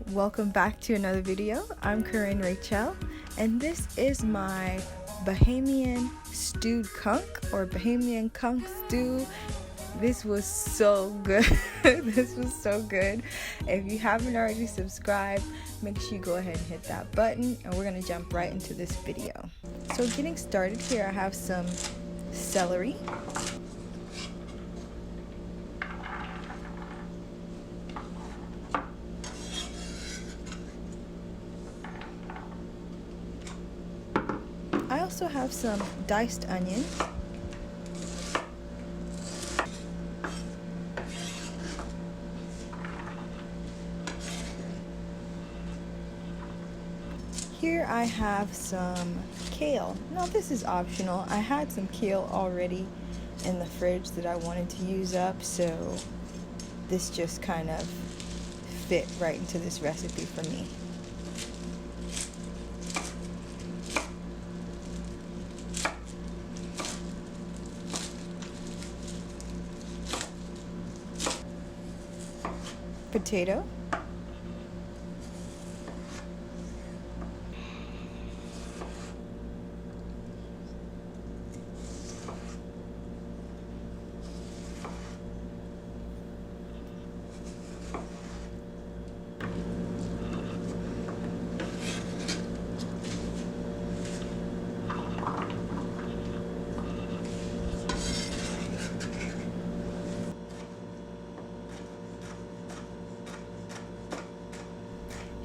Welcome back to another video. I'm Korenn Rachelle, and this is my Bahamian stewed conch or Bahamian conch stew. This was so good. This was so good. If you haven't already subscribed, make sure you go ahead and hit that button, and we're gonna jump right into this video. So getting started here, I have some celery. I also have some diced onion. Here I have some kale. Now this is optional. I had some kale already in the fridge that I wanted to use up, so this just kind of fit right into this recipe for me. Potato.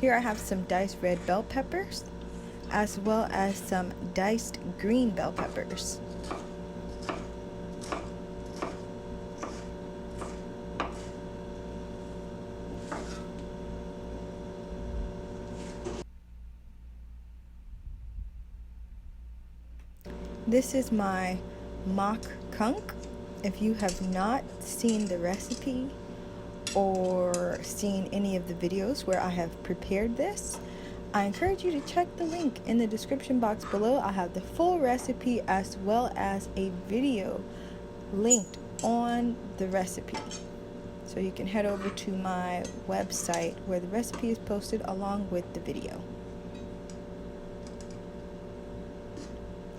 Here I have some diced red bell peppers, as well as some diced green bell peppers. This is my mock conch. If you have not seen the recipe or seen any of the videos where I have prepared this, I encourage you to check the link in the description box below. I have the full recipe as well as a video linked on the recipe. So you can head over to my website where the recipe is posted along with the video.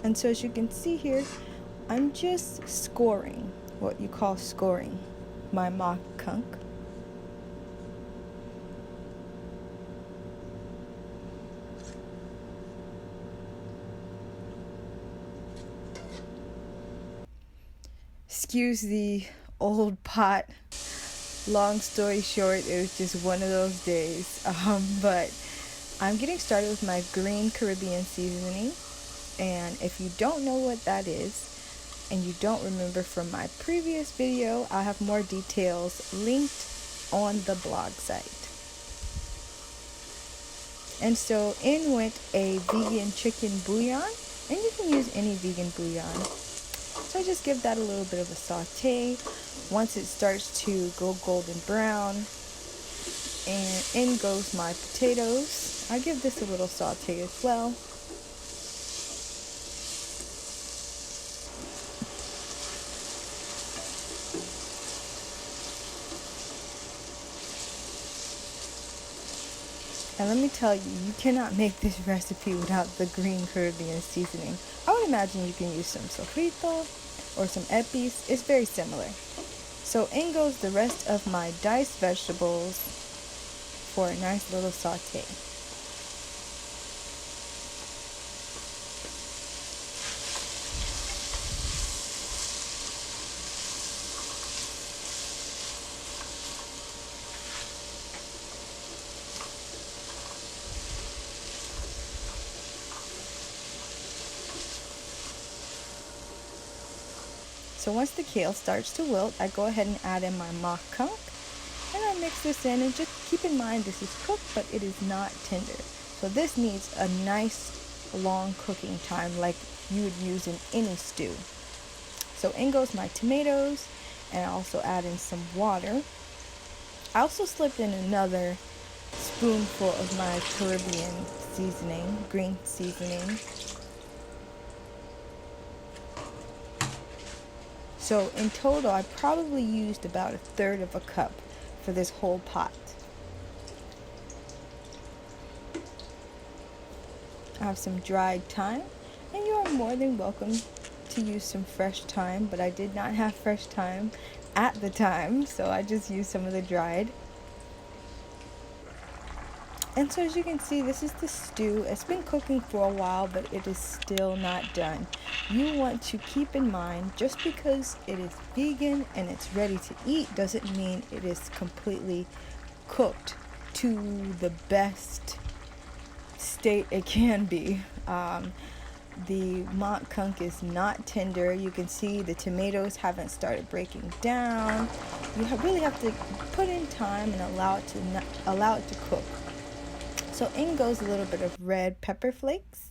And so as you can see here, I'm just scoring, what you call scoring, my mock conch. Excuse the old pot. Long story short, it was just one of those days. But I'm getting started with my green Caribbean seasoning. And if you don't know what that is, and you don't remember from my previous video, I have more details linked on the blog site. And so in went a vegan chicken bouillon, and you can use any vegan bouillon. So I just give that a little bit of a saute. Once it starts to go golden brown, and in goes my potatoes. I give this a little saute as well. And let me tell you, you cannot make this recipe without the green Caribbean seasoning. I would imagine you can use some sofrito or some epis. It's very similar. So in goes the rest of my diced vegetables for a nice little saute. So once the kale starts to wilt, I go ahead and add in my mock conch, and I mix this in, and just keep in mind this is cooked, but it is not tender. So this needs a nice long cooking time like you would use in any stew. So in goes my tomatoes, and I also add in some water. I also slipped in another spoonful of my Caribbean seasoning, green seasoning. So in total, I probably used about 1/3 of a cup for this whole pot. I have some dried thyme, and you are more than welcome to use some fresh thyme, but I did not have fresh thyme at the time, so I just used some of the dried. And so as you can see, this is the stew. It's been cooking for a while, but it is still not done. You want to keep in mind, just because it is vegan and it's ready to eat doesn't mean it is completely cooked to the best state it can be. The conch chowder is not tender. You can see the tomatoes haven't started breaking down. You really have to put in time and allow it to cook. So in goes a little bit of red pepper flakes.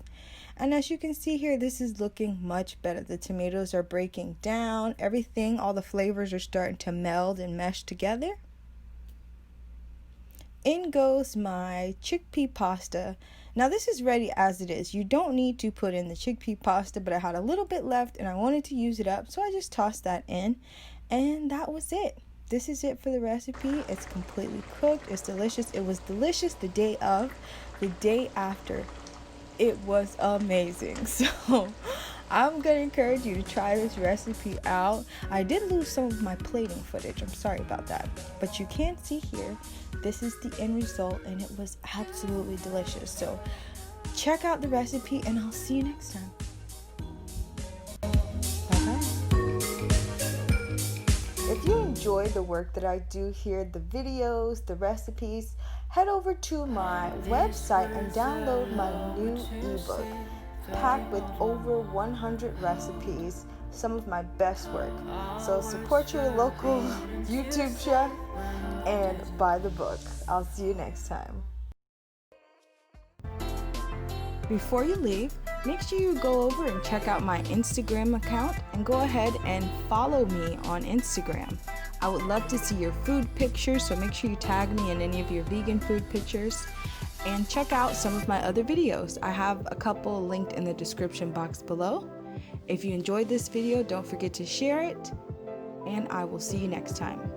And as you can see here, this is looking much better. The tomatoes are breaking down. Everything, all the flavors are starting to meld and mesh together. In goes my chickpea pasta. Now this is ready as it is. You don't need to put in the chickpea pasta, but I had a little bit left and I wanted to use it up, so I just tossed that in, and that was it. This is it for the recipe. It's completely cooked. It's delicious. It was delicious the day of. The day after, it was amazing. So I'm going to encourage you to try this recipe out. I did lose some of my plating footage. I'm sorry about that. But you can see here, this is the end result, and it was absolutely delicious. So check out the recipe, and I'll see you next time. If you enjoy the work that I do here, the videos, the recipes, head over to my website and download my new ebook packed with over 100 recipes, some of my best work. So support your local YouTube chef and buy the book. I'll see you next time. Before you leave, make sure you go over and check out my Instagram account and go ahead and follow me on Instagram. I would love to see your food pictures, so make sure you tag me in any of your vegan food pictures, and check out some of my other videos. I have a couple linked in the description box below. If you enjoyed this video, don't forget to share it, and I will see you next time.